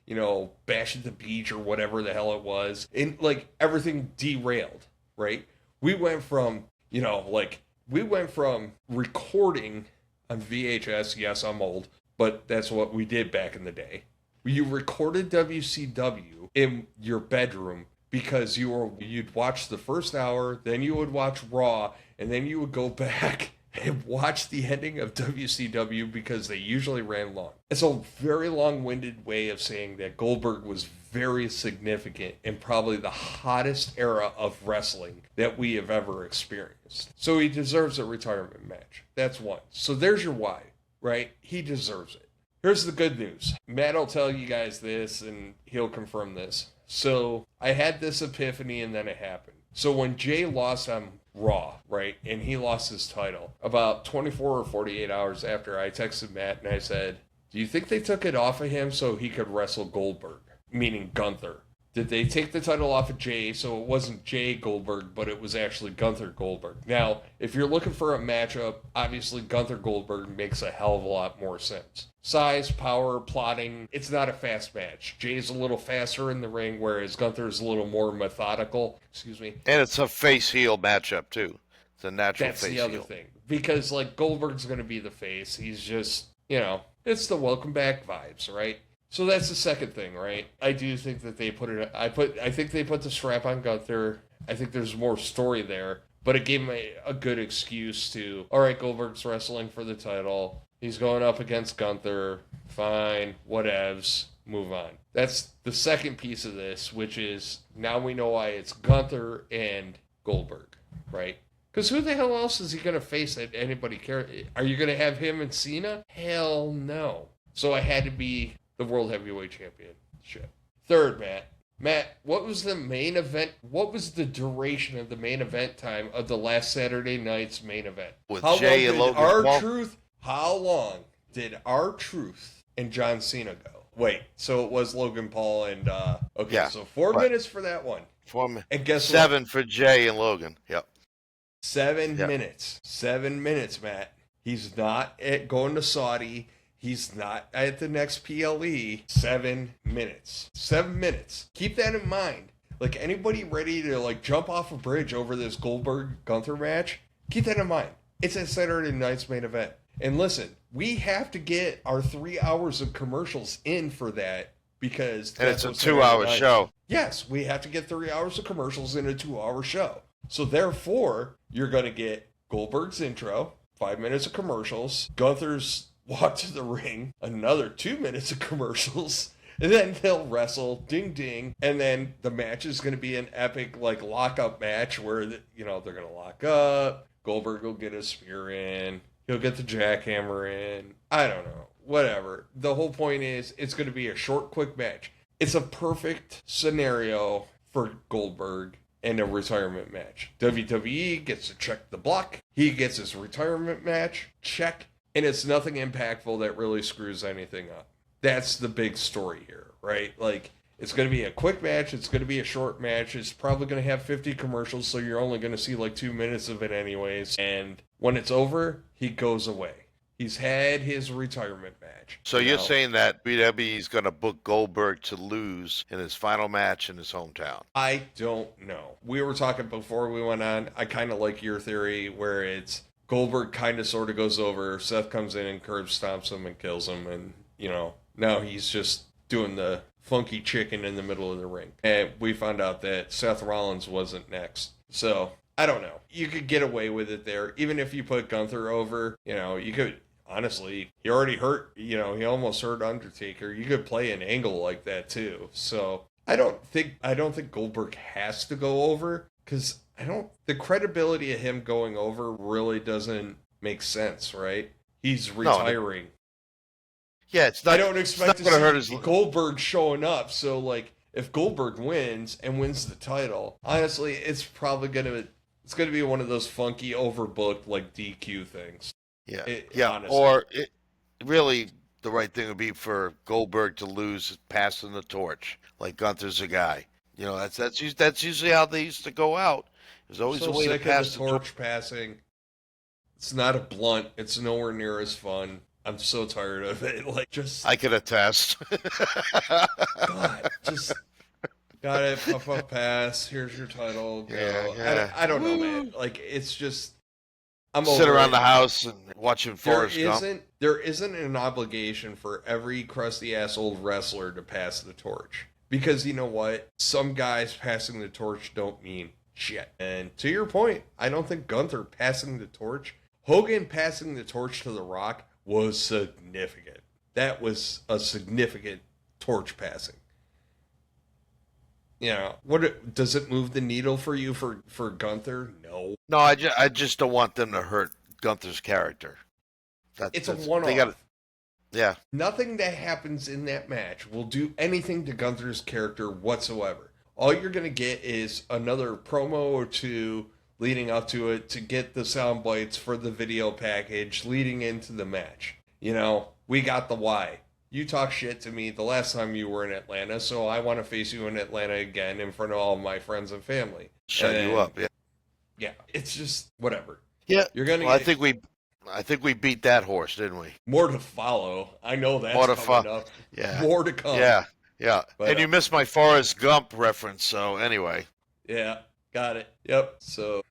you know, Bash at the Beach or whatever the hell it was. And, like, everything derailed, right? We went from, you know, like, we went from recording on VHS. Yes, I'm old, but that's what we did back in the day. You recorded WCW in your bedroom because you'd watch the first hour, then you would watch Raw, and then you would go back and watch the ending of WCW because they usually ran long. It's a very long-winded way of saying that Goldberg was very significant in probably the hottest era of wrestling that we have ever experienced. So he deserves a retirement match. That's one. So there's your why, right? He deserves it. Here's the good news. Matt will tell you guys this, and he'll confirm this. So I had this epiphany, and then it happened. So when Jay lost on Raw, right, and he lost his title, about 24 or 48 hours after, I texted Matt, and I said, do you think they took it off of him so he could wrestle Goldberg? Meaning Gunther. Did they take the title off of Jay so it wasn't Jay Goldberg, but it was actually Gunther Goldberg? Now, if you're looking for a matchup, obviously Gunther Goldberg makes a hell of a lot more sense. Size, power, plotting, it's not a fast match. Jay's a little faster in the ring, whereas Gunther's a little more methodical. Excuse me. And it's a face-heel matchup, too. It's a natural face-heel. That's the other thing. Because, like, Goldberg's going to be the face. He's just, you know, it's the welcome back vibes, right? So that's the second thing, right? I do think that they put it. I think they put the strap on Gunther. I think there's more story there, but it gave me a good excuse to. All right, Goldberg's wrestling for the title. He's going up against Gunther. Fine, whatevs. Move on. That's the second piece of this, which is now we know why it's Gunther and Goldberg, right? Because who the hell else is he going to face that anybody care? Are you going to have him and Cena? Hell no. So I had to be the World Heavyweight Championship. Third, Matt, what was the main event? What was the duration of the main event time of the last Saturday night's main event? With Jay and Logan Paul? How long did R-Truth and John Cena go? Wait, so it was Logan Paul and, okay, yeah, so 4 minutes for that one. 4 minutes. And guess 7 what? for Jay and Logan, yep. 7 minutes. 7 minutes, Matt. He's not going to Saudi. He's not at the next PLE. 7 minutes. 7 minutes. Keep that in mind. Like, anybody ready to, like, jump off a bridge over this Goldberg-Gunther match, keep that in mind. It's a Saturday night's main event. And listen, we have to get our 3 hours of commercials in for that because... And it's a 2-hour show. Yes, we have to get 3 hours of commercials in a 2-hour show. So therefore, you're going to get Goldberg's intro, 5 minutes of commercials, Gunther's walk to the ring, another 2 minutes of commercials, and then they'll wrestle, ding ding, and then the match is going to be an epic, like, lockup match where, you know, they're going to lock up, Goldberg will get a spear in, he'll get the jackhammer in, I don't know, whatever. The whole point is, it's going to be a short, quick match. It's a perfect scenario for Goldberg and a retirement match. WWE gets to check the block, he gets his retirement match, check. And it's nothing impactful that really screws anything up. That's the big story here, right? Like, It's going to be a quick match. It's going to be a short match. It's probably going to have 50 commercials, so you're only going to see like 2 minutes of it anyways. And when it's over, he goes away. He's had his retirement match. So you're saying that WWE is going to book Goldberg to lose in his final match in his hometown? I don't know. We were talking before we went on. I kind of like your theory where it's Goldberg kind of sort of goes over. Seth comes in and curb stomps him and kills him. And, now he's just doing the funky chicken in the middle of the ring. And we found out that Seth Rollins wasn't next. So, I don't know. You could get away with it there. Even if you put Gunther over, you could... Honestly, he already hurt, he almost hurt Undertaker. You could play an angle like that too. So I don't think Goldberg has to go over, because the credibility of him going over really doesn't make sense, right? He's retiring. Yeah, it's not. I don't expect to going to hurt see his Goldberg showing up. So like, if Goldberg wins the title, honestly, it's probably gonna be one of those funky overbooked like DQ things. Honestly. Really, the right thing would be for Goldberg to lose, passing the torch. Like Gunther's a guy. That's usually how they used to go out. There's always a way to pass the torch. Passing. It's not a blunt. It's nowhere near as fun. I'm so tired of it. I can attest. God, just got it. Puff pass. Here's your title. Go. Yeah. I don't know, man. It's just. I'm sit around the house and watching Forrest Gump. There isn't an obligation for every crusty ass old wrestler to pass the torch, because you know what? Some guys passing the torch don't mean shit. And to your point, I don't think Gunther passing the torch, Hogan passing the torch to The Rock was significant. That was a significant torch passing. What does it move the needle for you for Gunther? No. No, I just don't want them to hurt Gunther's character. It's a one-off. Yeah. Nothing that happens in that match will do anything to Gunther's character whatsoever. All you're going to get is another promo or two leading up to it to get the sound bites for the video package leading into the match. We got the why. You talk shit to me the last time you were in Atlanta, so I want to face you in Atlanta again in front of all my friends and family. Shut you up, yeah. Yeah, it's just whatever. Yeah, you're gonna. Well, I think we beat that horse, didn't we? More to follow. I know that's coming up. Yeah, more to come. Yeah. But, and you missed my Forrest Gump reference, so anyway. Yeah, got it. Yep. So